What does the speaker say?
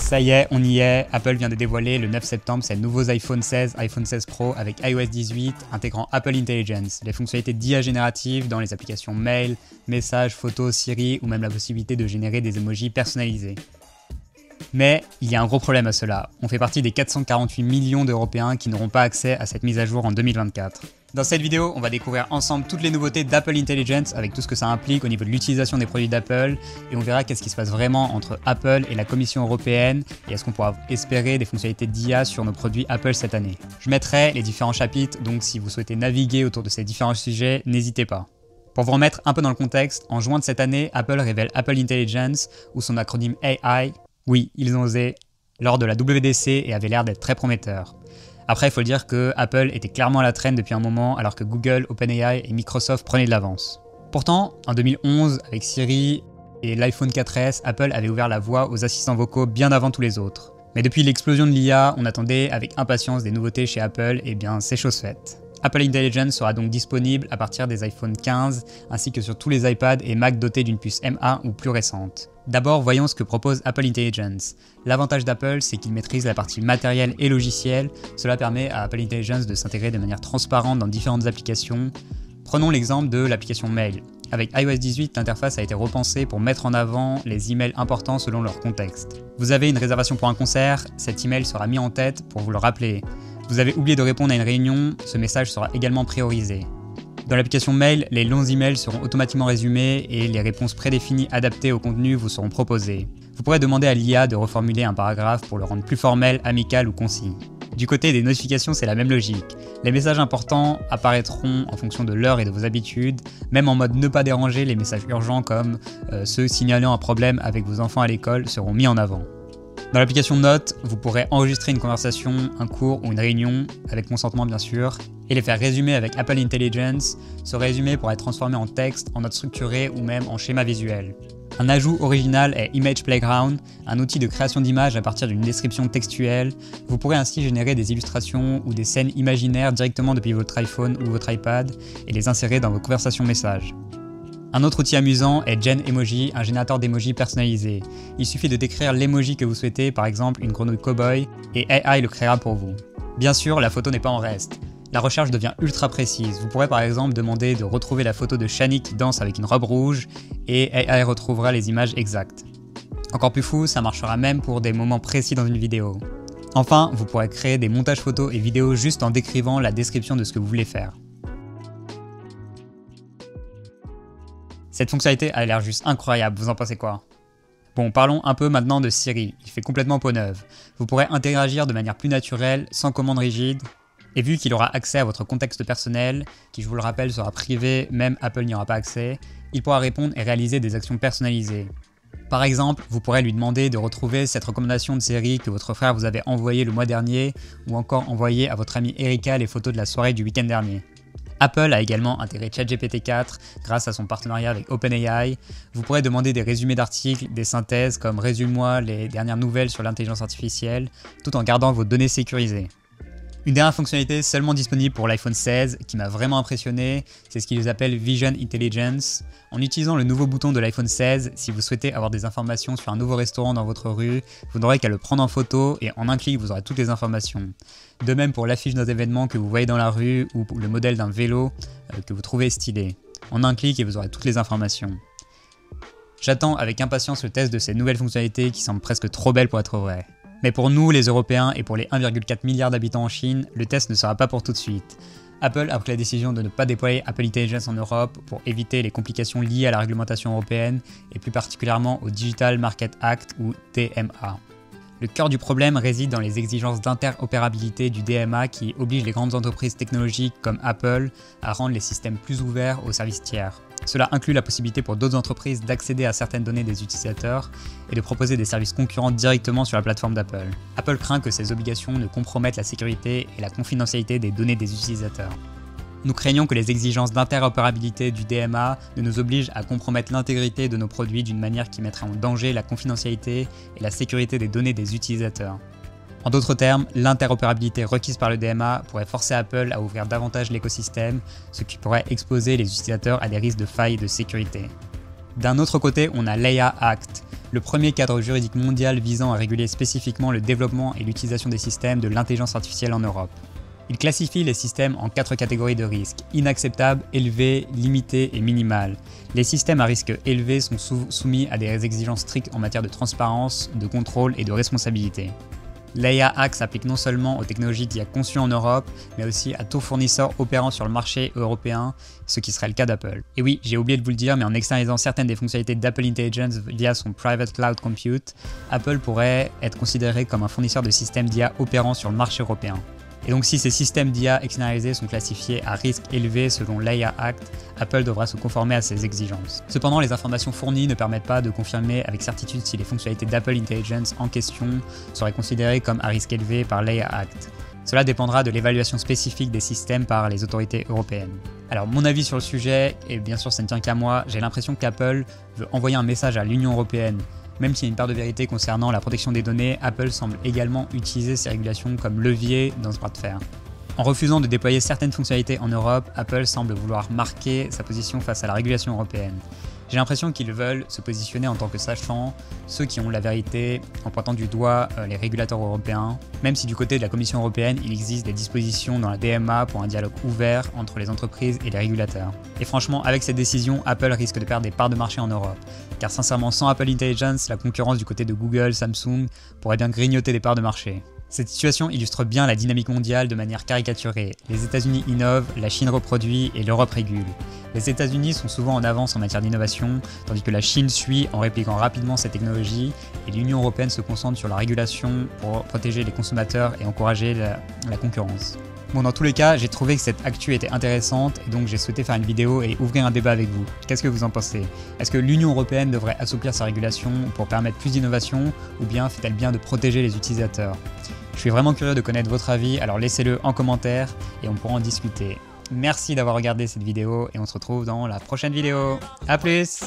Ça y est, on y est. Apple vient de dévoiler le 9 septembre ses nouveaux iPhone 16, iPhone 16 Pro avec iOS 18 intégrant Apple Intelligence, les fonctionnalités d'IA générative dans les applications Mail, Messages, Photos, Siri ou même la possibilité de générer des emojis personnalisés. Mais il y a un gros problème à cela. On fait partie des 448 millions d'Européens qui n'auront pas accès à cette mise à jour en 2024. Dans cette vidéo, on va découvrir ensemble toutes les nouveautés d'Apple Intelligence avec tout ce que ça implique au niveau de l'utilisation des produits d'Apple et on verra qu'est-ce qui se passe vraiment entre Apple et la Commission européenne et est-ce qu'on pourra espérer des fonctionnalités d'IA sur nos produits Apple cette année. Je mettrai les différents chapitres, donc si vous souhaitez naviguer autour de ces différents sujets, n'hésitez pas. Pour vous remettre un peu dans le contexte, en juin de cette année, Apple révèle Apple Intelligence ou son acronyme AI. Oui, ils ont osé, lors de la WWDC et avait l'air d'être très prometteur. Après, il faut le dire que Apple était clairement à la traîne depuis un moment, alors que Google, OpenAI et Microsoft prenaient de l'avance. Pourtant, en 2011, avec Siri et l'iPhone 4S, Apple avait ouvert la voie aux assistants vocaux bien avant tous les autres. Mais depuis l'explosion de l'IA, on attendait avec impatience des nouveautés chez Apple, et bien c'est chose faite. Apple Intelligence sera donc disponible à partir des iPhone 15 ainsi que sur tous les iPads et Mac dotés d'une puce M1 ou plus récente. D'abord, voyons ce que propose Apple Intelligence. L'avantage d'Apple, c'est qu'il maîtrise la partie matérielle et logicielle. Cela permet à Apple Intelligence de s'intégrer de manière transparente dans différentes applications. Prenons l'exemple de l'application Mail. Avec iOS 18, l'interface a été repensée pour mettre en avant les emails importants selon leur contexte. Vous avez une réservation pour un concert, cet email sera mis en tête pour vous le rappeler. Vous avez oublié de répondre à une réunion, ce message sera également priorisé. Dans l'application Mail, les longs emails seront automatiquement résumés et les réponses prédéfinies adaptées au contenu vous seront proposées. Vous pourrez demander à l'IA de reformuler un paragraphe pour le rendre plus formel, amical ou concis. Du côté des notifications, c'est la même logique. Les messages importants apparaîtront en fonction de l'heure et de vos habitudes, même en mode ne pas déranger, les messages urgents comme ceux signalant un problème avec vos enfants à l'école seront mis en avant. Dans l'application Notes, vous pourrez enregistrer une conversation, un cours ou une réunion, avec consentement bien sûr, et les faire résumer avec Apple Intelligence. Ce résumé pourra être transformé en texte, en notes structurées ou même en schéma visuel. Un ajout original est Image Playground, un outil de création d'images à partir d'une description textuelle. Vous pourrez ainsi générer des illustrations ou des scènes imaginaires directement depuis votre iPhone ou votre iPad et les insérer dans vos conversations messages. Un autre outil amusant est Gen Emoji, un générateur d'emojis personnalisé. Il suffit de décrire l'emoji que vous souhaitez, par exemple une grenouille cow-boy, et AI le créera pour vous. Bien sûr, la photo n'est pas en reste. La recherche devient ultra précise. Vous pourrez par exemple demander de retrouver la photo de Shani qui danse avec une robe rouge, et AI retrouvera les images exactes. Encore plus fou, ça marchera même pour des moments précis dans une vidéo. Enfin, vous pourrez créer des montages photos et vidéos juste en décrivant la description de ce que vous voulez faire. Cette fonctionnalité a l'air juste incroyable, vous en pensez quoi? Bon, parlons un peu maintenant de Siri, il fait complètement peau neuve. Vous pourrez interagir de manière plus naturelle, sans commande rigide, et vu qu'il aura accès à votre contexte personnel, qui je vous le rappelle sera privé, même Apple n'y aura pas accès, il pourra répondre et réaliser des actions personnalisées. Par exemple, vous pourrez lui demander de retrouver cette recommandation de série que votre frère vous avait envoyée le mois dernier, ou encore envoyer à votre amie Erika les photos de la soirée du week-end dernier. Apple a également intégré ChatGPT 4 grâce à son partenariat avec OpenAI. Vous pourrez demander des résumés d'articles, des synthèses comme « Résume-moi les dernières nouvelles sur l'intelligence artificielle » tout en gardant vos données sécurisées. Une dernière fonctionnalité seulement disponible pour l'iPhone 16 qui m'a vraiment impressionné, c'est ce qu'ils appellent Vision Intelligence. En utilisant le nouveau bouton de l'iPhone 16, si vous souhaitez avoir des informations sur un nouveau restaurant dans votre rue, vous n'aurez qu'à le prendre en photo et en un clic vous aurez toutes les informations. De même pour l'affiche d'un événement que vous voyez dans la rue ou le modèle d'un vélo que vous trouvez stylé. En un clic et vous aurez toutes les informations. J'attends avec impatience le test de ces nouvelles fonctionnalités qui semblent presque trop belles pour être vraies. Mais pour nous, les Européens, et pour les 1,4 milliard d'habitants en Chine, le test ne sera pas pour tout de suite. Apple a pris la décision de ne pas déployer Apple Intelligence en Europe pour éviter les complications liées à la réglementation européenne, et plus particulièrement au Digital Market Act ou DMA. Le cœur du problème réside dans les exigences d'interopérabilité du DMA qui obligent les grandes entreprises technologiques comme Apple à rendre les systèmes plus ouverts aux services tiers. Cela inclut la possibilité pour d'autres entreprises d'accéder à certaines données des utilisateurs et de proposer des services concurrents directement sur la plateforme d'Apple. Apple craint que ces obligations ne compromettent la sécurité et la confidentialité des données des utilisateurs. Nous craignons que les exigences d'interopérabilité du DMA ne nous obligent à compromettre l'intégrité de nos produits d'une manière qui mettrait en danger la confidentialité et la sécurité des données des utilisateurs. En d'autres termes, l'interopérabilité requise par le DMA pourrait forcer Apple à ouvrir davantage l'écosystème, ce qui pourrait exposer les utilisateurs à des risques de failles de sécurité. D'un autre côté, on a l'AIA Act. le premier cadre juridique mondial visant à réguler spécifiquement le développement et l'utilisation des systèmes de l'intelligence artificielle en Europe. Il classifie les systèmes en 4 catégories de risques: inacceptable, élevé, limité et minimal. Les systèmes à risque élevé sont soumis à des exigences strictes en matière de transparence, de contrôle et de responsabilité. L'AIA Act s'applique non seulement aux technologies d'IA conçues en Europe, mais aussi à tout fournisseur opérant sur le marché européen, ce qui serait le cas d'Apple. Et oui, j'ai oublié de vous le dire, mais en externalisant certaines des fonctionnalités d'Apple Intelligence via son Private Cloud Compute, Apple pourrait être considéré comme un fournisseur de systèmes d'IA opérant sur le marché européen. Et donc si ces systèmes d'IA externalisés sont classifiés à risque élevé selon l'AIA Act, Apple devra se conformer à ces exigences. Cependant, les informations fournies ne permettent pas de confirmer avec certitude si les fonctionnalités d'Apple Intelligence en question seraient considérées comme à risque élevé par l'AIA Act. Cela dépendra de l'évaluation spécifique des systèmes par les autorités européennes. Alors mon avis sur le sujet, et bien sûr ça ne tient qu'à moi, j'ai l'impression qu'Apple veut envoyer un message à l'Union européenne. Même s'il y a une part de vérité concernant la protection des données, Apple semble également utiliser ces régulations comme levier dans ce bras de fer. En refusant de déployer certaines fonctionnalités en Europe, Apple semble vouloir marquer sa position face à la régulation européenne. J'ai l'impression qu'ils veulent se positionner en tant que sachants, ceux qui ont la vérité, en pointant du doigt les régulateurs européens, même si du côté de la Commission européenne, il existe des dispositions dans la DMA pour un dialogue ouvert entre les entreprises et les régulateurs. Et franchement, avec cette décision, Apple risque de perdre des parts de marché en Europe. Car sincèrement, sans Apple Intelligence, la concurrence du côté de Google, Samsung pourrait bien grignoter des parts de marché. Cette situation illustre bien la dynamique mondiale de manière caricaturée. Les États-Unis innovent, la Chine reproduit et l'Europe régule. Les États-Unis sont souvent en avance en matière d'innovation, tandis que la Chine suit en répliquant rapidement cette technologie, et l'Union européenne se concentre sur la régulation pour protéger les consommateurs et encourager la concurrence. Bon, dans tous les cas, j'ai trouvé que cette actu était intéressante et donc j'ai souhaité faire une vidéo et ouvrir un débat avec vous. Qu'est-ce que vous en pensez? Est-ce que l'Union européenne devrait assouplir sa régulation pour permettre plus d'innovation ou bien fait-elle bien de protéger les utilisateurs? Je suis vraiment curieux de connaître votre avis, alors laissez-le en commentaire et on pourra en discuter. Merci d'avoir regardé cette vidéo et on se retrouve dans la prochaine vidéo. A plus!